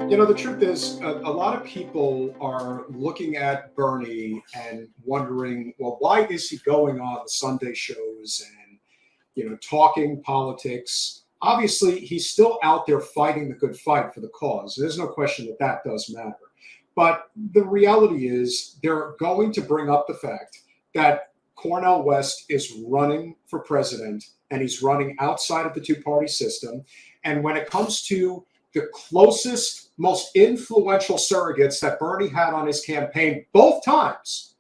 The truth is, a lot of people are looking at Bernie and wondering, well, why is he going on the Sunday shows and, talking politics? Obviously, he's still out there fighting the good fight for the cause. There's no question that that does matter. But the reality is they're going to bring up the fact that Cornel West is running for president and he's running outside of the two-party system. And when it comes to the closest, most influential surrogates that Bernie had on his campaign both times,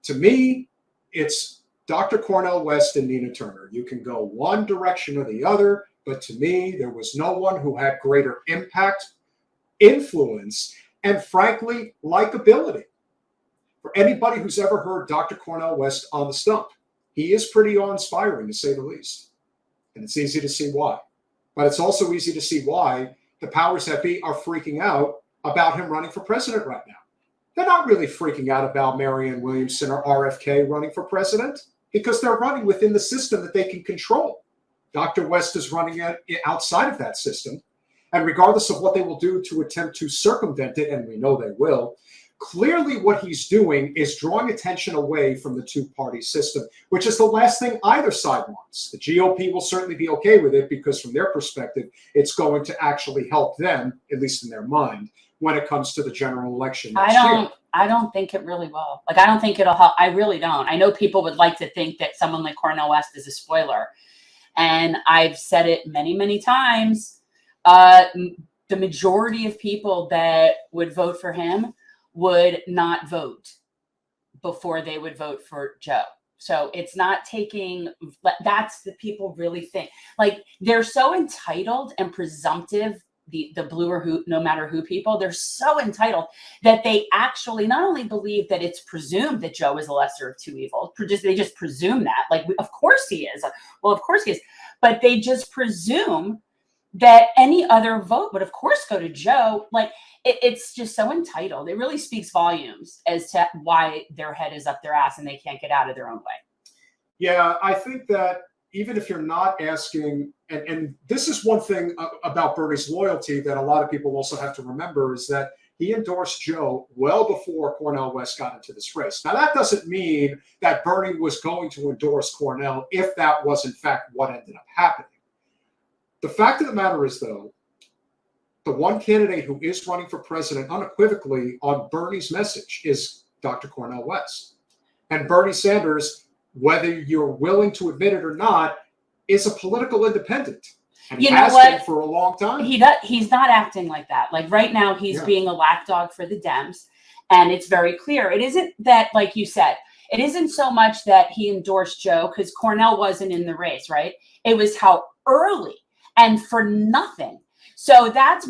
to me, it's Dr. Cornel West and Nina Turner. You can go one direction or the other, but to me, there was no one who had greater impact, influence, and frankly, likability. For anybody who's ever heard Dr. Cornel West on the stump, he is pretty awe-inspiring, to say the least. And it's easy to see why. But it's also easy to see why the powers that be are freaking out about him running for president right now. They're not really freaking out about Marianne Williamson or RFK running for president because they're running within the system that they can control. Dr. West is running outside of that system. And regardless of what they will do to attempt to circumvent it, and we know they will, clearly what he's doing is drawing attention away from the two-party system, which is the last thing either side wants. The GOP will certainly be okay with it because from their perspective, it's going to actually help them, at least in their mind, when it comes to the general election next year. I don't think it really will. I don't think it'll help. I really don't. I know people would like to think that someone like Cornel West is a spoiler. And I've said it many, many times. The majority of people that would vote for him would not vote before they would vote for Joe. So it's not taking, that's the people really think. They're so entitled and presumptive, the blue or who, no matter who people, they're so entitled that they actually not only believe that it's presumed that Joe is the lesser of two evils, they just presume that. Of course he is. Well, of course he is. But they just presume that any other vote would, of course, go to Joe. It's just so entitled. It really speaks volumes as to why their head is up their ass and they can't get out of their own way. Yeah, I think that even if you're not asking, and this is one thing about Bernie's loyalty that a lot of people also have to remember, is that he endorsed Joe well before Cornel West got into this race. Now, that doesn't mean that Bernie was going to endorse Cornel if that was, in fact, what ended up happening. The fact of the matter is, though, the one candidate who is running for president unequivocally on Bernie's message is Dr. Cornel West. And Bernie Sanders, whether you're willing to admit it or not, is a political independent. And he has been for a long time. He's not acting like that. Right now, he's being a lapdog for the Dems. And it's very clear. It isn't that, like you said, it isn't so much that he endorsed Joe because Cornel wasn't in the race, right? It was how early and for nothing. So that's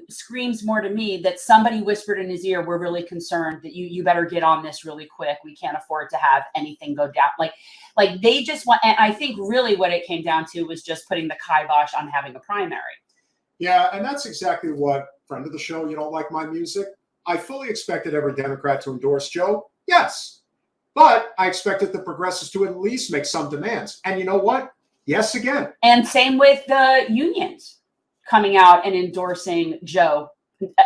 screams more to me that somebody whispered in his ear, we're really concerned that you better get on this really quick. We can't afford to have anything go down. They just want, and I think really what it came down to was just putting the kibosh on having a primary. Yeah, and that's exactly what, friend of the show, you don't like my music? I fully expected every Democrat to endorse Joe. Yes. But I expected the progressives to at least make some demands. And you know what? Yes, again. And same with the unions coming out and endorsing Joe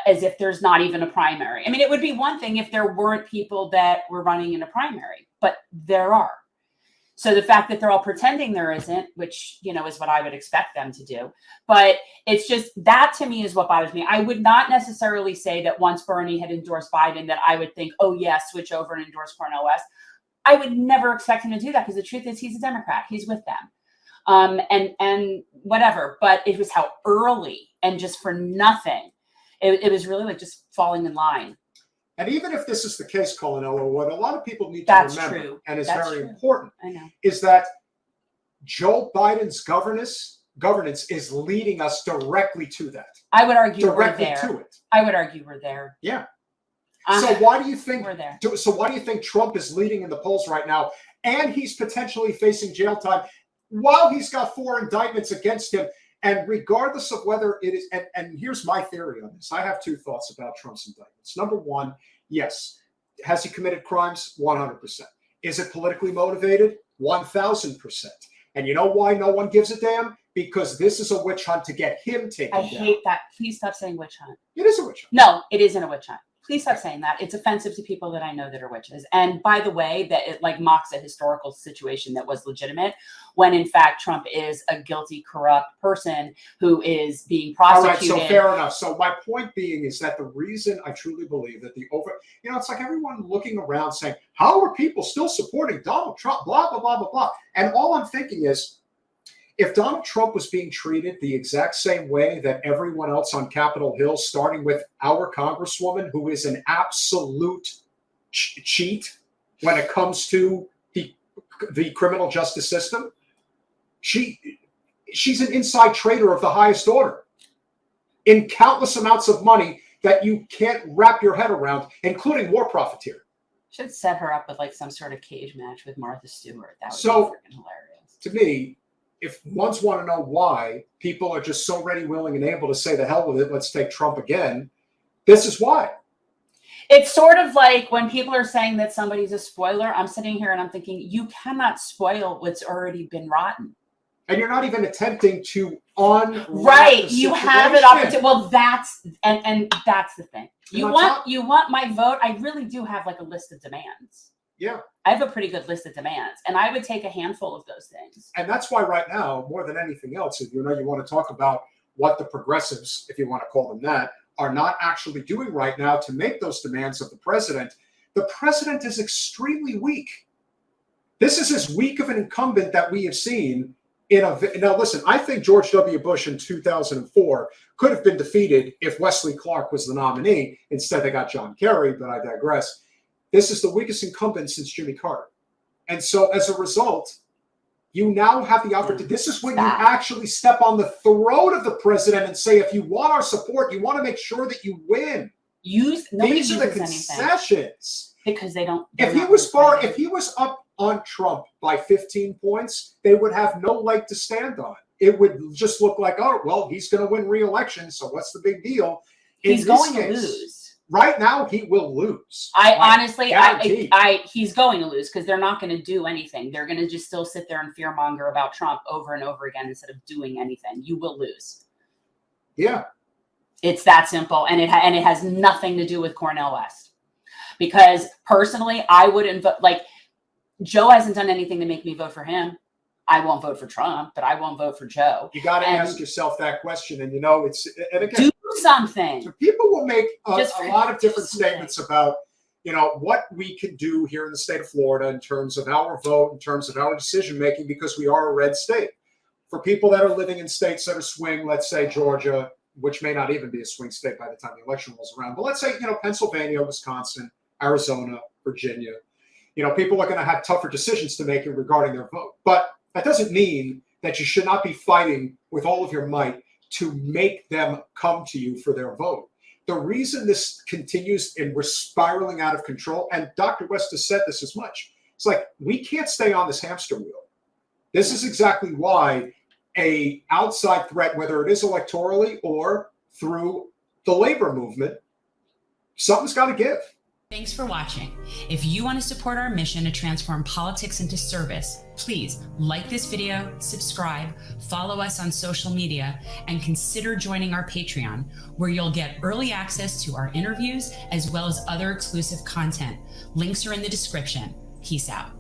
as if there's not even a primary. I mean, it would be one thing if there weren't people that were running in a primary, but there are. So the fact that they're all pretending there isn't, which, is what I would expect them to do. But it's just that to me is what bothers me. I would not necessarily say that once Bernie had endorsed Biden that I would think, oh, yeah, switch over and endorse Cornel West. I would never expect him to do that because the truth is he's a Democrat. He's with them. And whatever, but it was how early and just for nothing. It was really just falling in line. And even if this is the case, Colonella, what a lot of people need to remember, and is very important, is that Joe Biden's governance is leading us directly to that. I would argue directly we're there. To it. I would argue we're there. Yeah. So why do you think we're there? So why do you think Trump is leading in the polls right now, and he's potentially facing jail time? While he's got 4 indictments against him, and regardless of whether it is, and here's my theory on this. I have 2 thoughts about Trump's indictments. Number one, yes. Has he committed crimes? 100%. Is it politically motivated? 1,000%. And you know why no one gives a damn? Because this is a witch hunt to get him taken I down. hate that. Please stop saying witch hunt. It is a witch hunt. No, it isn't a witch hunt. Please stop saying that. It's offensive to people that I know that are witches. And by the way, that it like mocks a historical situation that was legitimate, when in fact Trump is a guilty, corrupt person who is being prosecuted. All right, so fair enough. So my point being is that the reason I truly believe that it's like everyone looking around saying, how are people still supporting Donald Trump? Blah, blah, blah, blah, blah. And all I'm thinking is, if Donald Trump was being treated the exact same way that everyone else on Capitol Hill, starting with our Congresswoman, who is an absolute cheat when it comes to the criminal justice system, she's an inside trader of the highest order in countless amounts of money that you can't wrap your head around, including war profiteer. Should set her up with like some sort of cage match with Martha Stewart. That would be freaking hilarious. To me, if ones want to know why people are just so ready, willing, and able to say the hell with it, let's take Trump again, this is why. It's sort of like when people are saying that somebody's a spoiler, I'm sitting here and I'm thinking, you cannot spoil what's already been rotten. And you're not even attempting to right. You have it opportunity. Well, that's and that's the thing. You want my vote. I really do have like a list of demands. Yeah. I have a pretty good list of demands, and I would take a handful of those things. And that's why right now, more than anything else, if you want to talk about what the progressives, if you want to call them that, are not actually doing right now to make those demands of the president is extremely weak. This is as weak of an incumbent that we have seen now listen, I think George W. Bush in 2004 could have been defeated if Wesley Clark was the nominee. Instead, they got John Kerry, but I digress. This is the weakest incumbent since Jimmy Carter. And so as a result, you now have the opportunity. This is when you actually step on the throat of the president and say, if you want our support, you want to make sure that you win. These are the concessions. Because they don't. If he was up on Trump by 15 points, they would have no leg to stand on. It would just look like, oh, well, he's going to win re-election, so what's the big deal? He's going to lose. Right now, he will lose. Honestly, he's going to lose because they're not going to do anything. They're going to just still sit there and fearmonger about Trump over and over again instead of doing anything. You will lose. Yeah. It's that simple. And it has nothing to do with Cornel West. Because personally, I wouldn't vote. Like, Joe hasn't done anything to make me vote for him. I won't vote for Trump, but I won't vote for Joe. You got to ask yourself that question. And, and again, do something. So people will make a lot of different statements about, what we can do here in the state of Florida in terms of our vote, in terms of our decision making, because we are a red state. For people that are living in states that are swing, let's say Georgia, which may not even be a swing state by the time the election rolls around, but let's say, Pennsylvania, Wisconsin, Arizona, Virginia, people are going to have tougher decisions to make regarding their vote. But that doesn't mean that you should not be fighting with all of your might to make them come to you for their vote. The reason this continues and we're spiraling out of control, and Dr. West has said this as much, it's like we can't stay on this hamster wheel. This is exactly why a outside threat, whether it is electorally or through the labor movement, something's got to give. Thanks for watching. If you want to support our mission to transform politics into service, please like this video, subscribe, follow us on social media, and consider joining our Patreon, where you'll get early access to our interviews as well as other exclusive content. Links are in the description. Peace out.